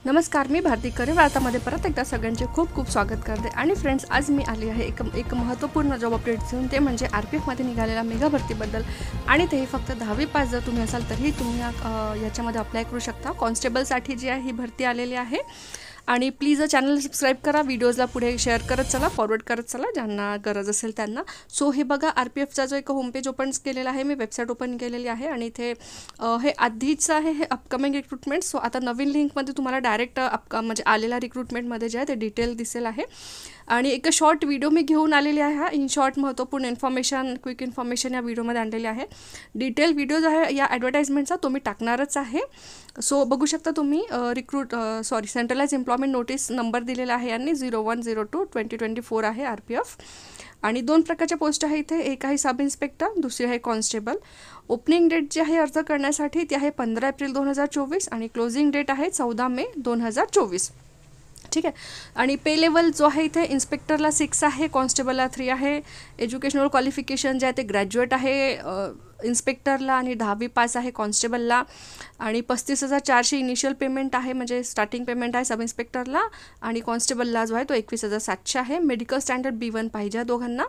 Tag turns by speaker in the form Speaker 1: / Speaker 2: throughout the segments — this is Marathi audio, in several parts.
Speaker 1: नमस्कार, मी भारती करे वार्तामध्ये परत एकदा सगळ्यांचे खूप खूप स्वागत करते। आणि फ्रेंड्स, आज मी आली आहे एक महत्त्वपूर्ण जॉब अपडेट घेऊन, ते म्हणजे RPF मध्ये निघालेल्या मेगा भरतीबद्दल। आणि तेही फक्त 10वी पास जर तुम्ही असाल तरीही तुम्ही याच्यामध्ये अप्लाय करू शकता। कॉन्स्टेबलसाठी जी आहे ही भरती आलेली आहे। आणि प्लीज चॅनल सबस्क्राइब करा, व्हिडिओजला पुढे शेअर करत चला, फॉरवर्ड करत चला ज्यांना गरज असेल त्यांना। सो हे बघा, RPFचा जो एक होम पेज ओपन केलेला आहे, मी वेबसाईट ओपन केलेली आहे आणि इथे हे आधीचं आहे, हे अपकमिंग रिक्रुटमेंट। सो आता नवीन लिंकमध्ये तुम्हाला डायरेक्ट म्हणजे आलेला रिक्रुटमेंटमध्ये जे आहे ते डिटेल दिसेल आहे। आणि एक शॉर्ट व्हिडिओ मी घेऊन आलेली आहे, हा इन शॉर्ट महत्त्वपूर्ण इन्फॉर्मेशन, क्विक इन्फॉर्मेशन या व्हिडिओमध्ये आणलेली आहे। डिटेल व्हिडिओ जो आहे या ॲडव्हर्टाइजमेंटचा तो मी टाकणारच आहे। सो बघू शकता तुम्ही, सेंट्रलाइज एम्प्लॉयमेंट नोटीस नंबर दिलेला आहे यांनी 0102-2024 आहे RPF। आणि दोन प्रकारच्या पोस्ट आहे इथे, एक आहे सब इन्स्पेक्टर, दुसरी आहे कॉन्स्टेबल। ओपनिंग डेट जी आहे अर्ज करण्यासाठी ती आहे 15 एप्रिल 2024 आणि क्लोजिंग डेट आहे 14 मे 2024। ठीक आहे। आणि पे लेवल जो आहे इथे इन्स्पेक्टरला 6 आहे, कॉन्स्टेबलला 3 आहे। एज्युकेशनल क्वालिफिकेशन जे आहे ते ग्रॅज्युएट आहे इन्स्पेक्टरला आणि 10वी पास आहे कॉन्स्टेबलला। आणि 35,400 इनिशियल पेमेंट आहे, म्हणजे स्टार्टिंग पेमेंट आहे सब इन्स्पेक्टरला। आणि कॉन्स्टेबलला जो आहे तो 21,700 आहे। मेडिकल स्टँडर्ड B1 पाहिजे दोघांना।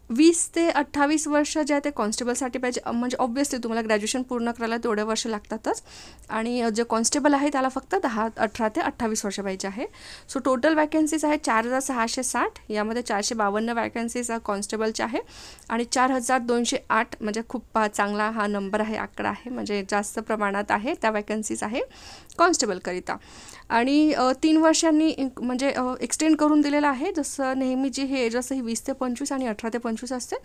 Speaker 1: 20 ते 28 वर्ष जे आहे ते कॉन्स्टेबलसाठी पाहिजे, म्हणजे ऑब्व्हियसली तुम्हाला ग्रॅज्युएशन पूर्ण करायला तेवढे वर्ष लागतातच। आणि जे कॉन्स्टेबल आहे त्याला फक्त 18 ते 28 वर्ष पाहिजे आहे। सो टोटल वॅकन्सीज आहे 4,660, यामध्ये 452 वॅकन्सीज कॉन्स्टेबलच्या आहे आणि 4,208, म्हणजे खूप चांगला हा नंबर आहे, आकडा आहे, म्हणजे जास्त प्रमाणात आहे त्या वॅकन्सीज आहे कॉन्स्टेबलकरिता। आणि 3 वर्षांनी म्हणजे एक्सटेंड करून दिलेलं आहे, जसं नेहमीची हे एज असते ही 20 ते 25 आणि 18 ते 25 असते।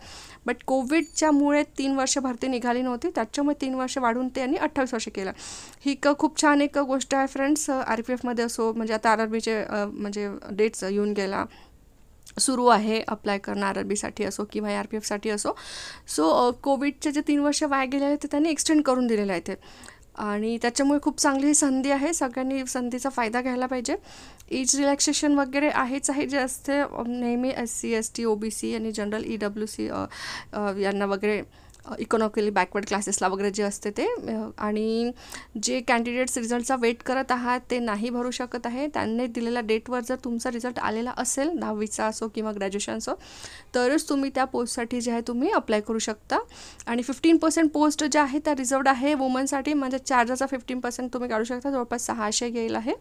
Speaker 1: बट कोविडच्यामुळे 3 वर्ष भरती निघाली नव्हती, त्याच्यामुळे 3 वर्ष वाढून त्यांनी 28 वर्ष केलं। ही खूप छान एक गोष्ट आहे फ्रेंड्स। RPFमध्ये असो, म्हणजे आता RRBचे म्हणजे डेट्स येऊन गेला, सुरू आहे अप्लाय करणं RRBसाठी असो किंवा RPFसाठी असो। सो कोविडचे जे 3 वर्ष वाया गेलेले ते त्यांनी एक्सटेंड करून दिलेले आहे ते, आणि त्याच्यामुळे खूप चांगली ही संधी आहे, सगळ्यांनी संधीचा फायदा घ्यायला पाहिजे। एज रिलॅक्सेशन वगैरे आहेच आहे, जे असते नेहमी SC ST OBC आणि जनरल EWC यांना वगैरे, इकॉनॉमिकली बॅकवर्ड क्लासेसला वगैरे जे असते ते। आणि जे कॅन्डिडेट्स रिझल्टचा वेट करत आहात ते नाही भरू शकत आहे, त्यांनी दिलेल्या डेटवर जर तुमचा रिझल्ट आलेला असेल 10वीचा असो किंवा ग्रॅज्युएशनचा, तरच तुम्ही त्या पोस्टसाठी जे आहे तुम्ही अप्लाय करू शकता। आणि 15% पोस्ट ज्या आहेत त्या रिझर्वड आहे वुमनसाठी, म्हणजे चार्जचा 15% तुम्ही काढू शकता, जवळपास 600 येईल आहे,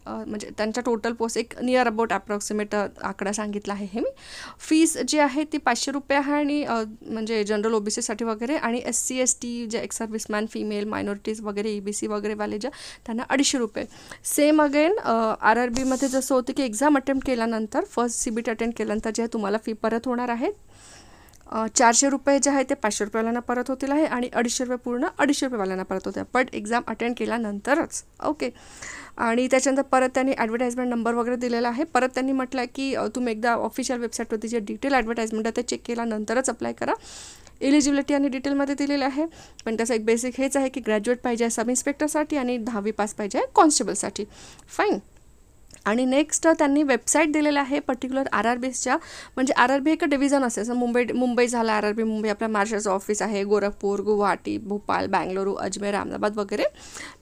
Speaker 1: म्हणजे त्यांच्या टोटल पोस्ट एक नियर अबाउट अप्रॉक्सिमेट आकडा सांगितला आहे हे मी। फीस जी आहे ती 500 रुपये आहे, आणि म्हणजे जनरल OBCसाठी वगैरे, आणि SC ST जे एक्स सर्व्हिसमॅन, फिमेल, मायनॉरिटीज वगैरे, EBC वगैरे वाले जे त्यांना 250 रुपये। सेम अगेन RRBमध्ये जसं होतं की एक्झाम अटेम्प्ट केल्यानंतर, फर्स्ट CBT अटेंड केल्यानंतर जे तुम्हाला फी परत होणार आहे 400 रुपये जे आहे ते 500 रुपयावाल्यांना परत होतील आहे, आणि 250 रुपये पूर्ण 250 रुपयेवाल्यांना परत होते, बट एक्झाम अटेंड केल्यानंतरच। ओके। आणि त्याच्यानंतर परत त्यांनी ॲडव्हर्टाइजमेंट नंबर वगैरे दिलेला आहे। परत त्यांनी म्हटलं की तुम्ही एकदा ऑफिशियल वेबसाईटवरती जे डिटेल ॲडव्हर्टाइजमेंट आहे ते चेक केल्यानंतरच अप्लाय करा। एलिजिबिलिटी आणि डिटेलमध्ये दिलेलं आहे, पण त्याचं एक बेसिक हेच आहे की ग्रॅज्युएट पाहिजे सब इन्स्पेक्टरसाठी आणि 10वी पास पाहिजे कॉन्स्टेबलसाठी। फाईन। आणि नेक्स्ट त्यांनी वेबसाईट दिलेलं आहे पर्टिक्युलर RRBच्या, म्हणजे RRB एक डिव्हिजन असेल, जसं मुंबई झालं RRB मुंबई, आपल्या महाराष्ट्राचं ऑफिस आहे गोरखपूर, गुवाहाटी, भोपाळ, बेंगलुरू, अजमेर, अहमदाबाद वगैरे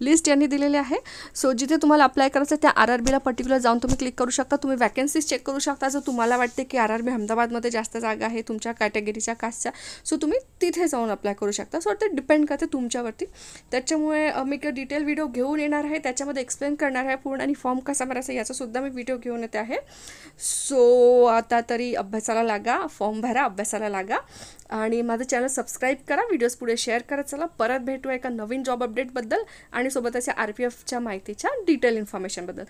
Speaker 1: लिस्ट यांनी दिलेली आहे। सो जिथे तुम्हाला अप्लाय करायचं त्या RRBला पर्टिक्युलर जाऊन तुम्ही क्लिक करू शकता, तुम्ही वॅकन्सीज चेक करू शकता। जर तुम्हाला वाटते की RRB अहमदाबादमध्ये जास्त जागा आहे तुमच्या कॅटेगरीच्या कास्टच्या, सो तुम्ही तिथे जाऊन अप्लाय करू शकता। सो ते डिपेंड करते तुमच्यावरती, त्याच्यामुळे मी एक डिटेल व्हिडिओ घेऊन येणार आहे, त्याच्यामध्ये एक्सप्लेन करणार आहे पूर्ण, आणि फॉर्म कसा भरायचा याचा सुद्धा मी व्हिडिओ घेऊन येते आहे। सो आता तरी अभ्यासाला लागा, फॉर्म भरा, अभ्यासाला लागा, आणि माझं चॅनल सबस्क्राईब करा, व्हिडिओज पुढे शेअर करत चला। परत भेटूया एका नवीन जॉब अपडेटबद्दल आणि सोबतच RPFच्या माहितीच्या डिटेल इन्फॉर्मेशनबद्दल।